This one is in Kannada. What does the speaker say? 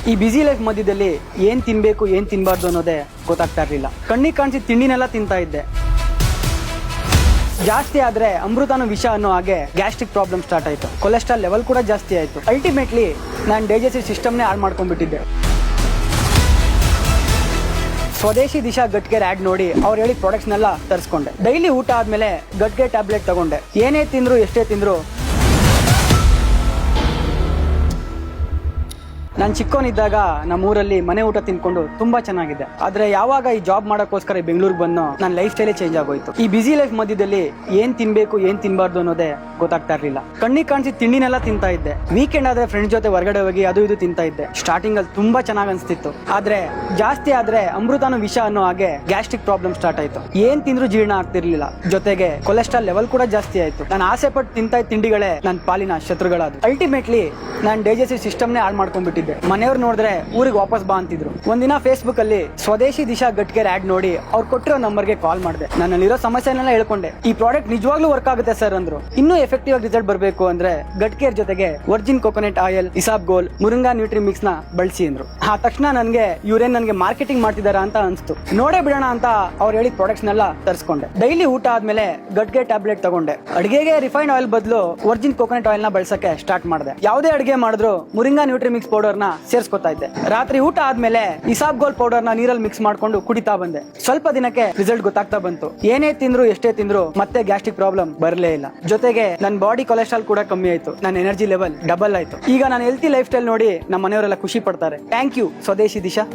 ಈ ಬಿಸಿ ಲೈಫ್ ಮಧ್ಯದಲ್ಲಿ ಏನ್ ತಿನ್ಬೇಕು ಏನ್ ತಿನ್ಬಾರ್ದು ಅನ್ನೋದೇ ಗೊತ್ತಾಗ್ತಾ ಇರ್ಲಿಲ್ಲ. ಕಣ್ಣಿಗೆ ಕಾಣಿಸಿದ ತಿಂಡಿನೆಲ್ಲ ತಿಂತಾ ಇದ್ದೆ. ಜಾಸ್ತಿ ಆದ್ರೆ ಅಮೃತನೂ ವಿಷ ಅನ್ನೋ ಹಾಗೆ ಗ್ಯಾಸ್ಟ್ರಿಕ್ ಪ್ರಾಬ್ಲಮ್ ಸ್ಟಾರ್ಟ್ ಆಯ್ತು. ಕೊಲೆಸ್ಟ್ರಾಲ್ ಲೆವೆಲ್ ಕೂಡ ಜಾಸ್ತಿ ಆಯ್ತು. ಅಲ್ಟಿಮೇಟ್ಲಿ ನಾನು ಡೈಜೆಸ್ಟಿವ್ ಸಿಸ್ಟಮ್ನೇ ಹಾಳು ಮಾಡ್ಕೊಂಡ್ಬಿಟ್ಟಿದ್ದೆ. ಸ್ವದೇಶಿ ದಿಶಾ ಗಟ್ ಕೇರ್ ಆಡ್ ನೋಡಿ ಅವ್ರು ಹೇಳಿ ಪ್ರಾಡಕ್ಟ್ಸ್ನೆಲ್ಲ ತರಿಸ್ಕೊಂಡೆ. ಡೈಲಿ ಊಟ ಆದ್ಮೇಲೆ ಗಟ್ ಕೇರ್ ಟ್ಯಾಬ್ಲೆಟ್ ತಗೊಂಡೆ. ಏನೇ ತಿಂದ್ರು ಎಷ್ಟೇ ತಿಂದ್ರು ನಾನು ಚಿಕ್ಕವನಿದ್ದಾಗ ನಮ್ಮ ಊರಲ್ಲಿ ಮನೆ ಊಟ ತಿನ್ಕೊಂಡು ತುಂಬಾ ಚೆನ್ನಾಗಿದೆ. ಆದ್ರೆ ಯಾವಾಗ ಈ ಜಾಬ್ ಮಾಡೋಕ್ಕೋಸ್ಕರ ಬೆಂಗಳೂರಿಗೆ ಬಂದು ನನ್ನ ಲೈಫ್ ಸ್ಟೈಲೇ ಚೇಂಜ್ ಆಗೋಯ್ತು. ಈ ಬಿಸಿ ಲೈಫ್ ಮಧ್ಯದಲ್ಲಿ ಏನ್ ತಿನ್ಬೇಕು ಏನ್ ತಿನ್ಬಾರ್ದು ಅನ್ನೋದೇ ಗೊತ್ತಾಗ್ತಾ ಇರ್ಲಿಲ್ಲ. ಕಣ್ಣಿಗೆ ಕಾಣಿಸಿದ ತಿಂಡಿನೆಲ್ಲ ತಿಂತಾ ಇದ್ದೆ. ವೀಕೆಂಡ್ ಆದ್ರೆ ಫ್ರೆಂಡ್ಸ್ ಜೊತೆ ಹೊರಗಡೆ ಹೋಗಿ ಅದು ಇದು ತಿಂತಾ ಇದ್ದೆ. ಸ್ಟಾರ್ಟಿಂಗ್ ಅಲ್ಲಿ ತುಂಬಾ ಚೆನ್ನಾಗಿ ಅನ್ಸ್ತಿತ್ತು. ಆದ್ರೆ ಜಾಸ್ತಿ ಆದ್ರೆ ಅಮೃತನೂ ವಿಷ ಅನ್ನೋ ಹಾಗೆ ಗ್ಯಾಸ್ಟ್ರಿಕ್ ಪ್ರಾಬ್ಲಮ್ ಸ್ಟಾರ್ಟ್ ಆಯ್ತು. ಏನ್ ತಿಂದ್ರು ಜೀರ್ಣ ಆಗ್ತಿರ್ಲಿಲ್ಲ. ಜೊತೆಗೆ ಕೊಲೆಸ್ಟ್ರಾಲ್ ಲೆವೆಲ್ ಕೂಡ ಜಾಸ್ತಿ ಆಯ್ತು. ನಾನು ಆಸೆ ಪಟ್ಟು ತಿಂತಾ ಇದ್ದ ತಿಂಡಿಗಳೇ ನನ್ನ ಪಾಲಿನ ಶತ್ರುಗಳಾದ್ರು. ಅಲ್ಟಿಮೇಟ್ಲಿ ನಾನು ಡೈಜೆಸ್ಟಿವ್ ಸಿಸ್ಟಮ್ನೇ ಹಾಳು ಮಾಡ್ಕೊಂಡ್ಬಿಟ್ಟಿದ್ದೆ. ಮನೆಯವ್ರು ನೋಡಿದ್ರೆ ಊರಿಗೆ ವಾಪಸ್ ಬಾ ಅಂತಿದ್ರು. ಒಂದಿನ ಫೇಸ್ಬುಕ್ ಅಲ್ಲಿ ಸ್ವದೇಶಿ ದಿಶಾ ಗಟ್ ಕೇರ್ ಆಡ್ ನೋಡಿ ಅವ್ರು ಕೊಟ್ಟಿರೋ ನಂಬರ್ಗೆ ಕಾಲ್ ಮಾಡಿದೆ. ನನ್ನಲ್ಲಿರೋ ಸಮಸ್ಯೆನೆಲ್ಲ ಹೇಳ್ಕೊಂಡೆ. ಈ ಪ್ರಾಡಕ್ಟ್ ನಿಜವಾಗ್ಲೂ ವರ್ಕ್ ಆಗುತ್ತೆ ಸರ್ ಅಂದ್ರು. ಇನ್ನೂ ಎಫೆಕ್ಟಿವ್ ಆಗಿ ರಿಸಲ್ಟ್ ಬರಬೇಕು ಅಂದ್ರೆ ಗಟ್ ಕೇರ್ ಜೊತೆಗೆ ವರ್ಜಿನ್ ಕೊಕೊನಟ್ ಆಯಿಲ್, ಇಸಾಬ್ ಗೋಲ್, ಮುರಿಂಗಾ ನ್ಯೂಟ್ರಿ ಮಿಕ್ಸ್ ನ ಬಳಸಿ ಅಂದ್ರು. ಆ ತಕ್ಷಣ ನನ್ಗೆ ಇವ್ರೇನ್ ನನ್ಗೆ ಮಾರ್ಕೆಟಿಂಗ್ ಮಾಡ್ತಿದಾರ ಅಂತ ಅನ್ಸ್ತು. ನೋಡೇ ಬಿಡೋಣ ಅಂತ ಅವ್ರು ಹೇಳಿದ ಪ್ರಾಡಕ್ಟ್ಸ್ ನೆಲ್ಲ ತರಿಸ್ಕೊಂಡೆ. ಡೈಲಿ ಊಟ ಆದ್ಮೇಲೆ ಗಟ್ ಕೇರ್ ಟ್ಯಾಬ್ಲೆಟ್ ತಗೊಂಡೆ. ಅಡಿಗೆಗೆ ರಿಫೈನ್ಡ್ ಆಯಿಲ್ ಬದಲು ವರ್ಜಿನ್ ಕೊಕೊನಟ್ ಆಯಿಲ್ ನ ಬಳಸಕ್ಕೆ ಸ್ಟಾರ್ಟ್ ಮಾಡಿದೆ. ಯಾವುದೇ ಅಡಿಗೆ ಮಾಡಿದ್ರು ಮುರಿಂಗಾ ನ್ಯೂಟ್ರಿ ಮಿಕ್ಸ್ ಪೌಡರ್ ನ ಸೇರಿಸ್ಕೊತಾ ಇದ್ದೆ. ರಾತ್ರಿ ಊಟ ಆದ್ಮೇಲೆ ಇಸಾಬ್ ಗೋಲ್ ಪೌಡರ್ ನ ನೀರಲ್ಲಿ ಮಿಕ್ಸ್ ಮಾಡ್ಕೊಂಡು ಕುಡಿತಾ ಬಂದೆ. ಸ್ವಲ್ಪ ದಿನಕ್ಕೆ ರಿಸಲ್ಟ್ ಗೊತ್ತಾಗ್ತಾ ಬಂತು. ಏನೇ ತಿಂದ್ರು ಎಷ್ಟೇ ತಿಂದ್ರು ಮತ್ತೆ ಗ್ಯಾಸ್ಟ್ರಿಕ್ ಪ್ರಾಬ್ಲಮ್ ಬರಲೇ ಇಲ್ಲ. ಜೊತೆಗೆ ನನ್ನ ಬಾಡಿ ಕೊಲೆಸ್ಟ್ರಾಲ್ ಕೂಡ ಕಮ್ಮಿ ಆಯ್ತು. ನನ್ನ ಎನರ್ಜಿ ಲೆವೆಲ್ ಡಬಲ್ ಆಯ್ತು. ಈಗ ನಾನು ಹೆಲ್ತಿ ಲೈಫ್ ಸ್ಟೈಲ್ ನೋಡಿ ನಮ್ಮ ಮನೆಯವರೆಲ್ಲ ಖುಷಿ ಪಡ್ತಾರೆ. ಥ್ಯಾಂಕ್ ಯು ಸ್ವದೇಶಿ ದಿಶಾ.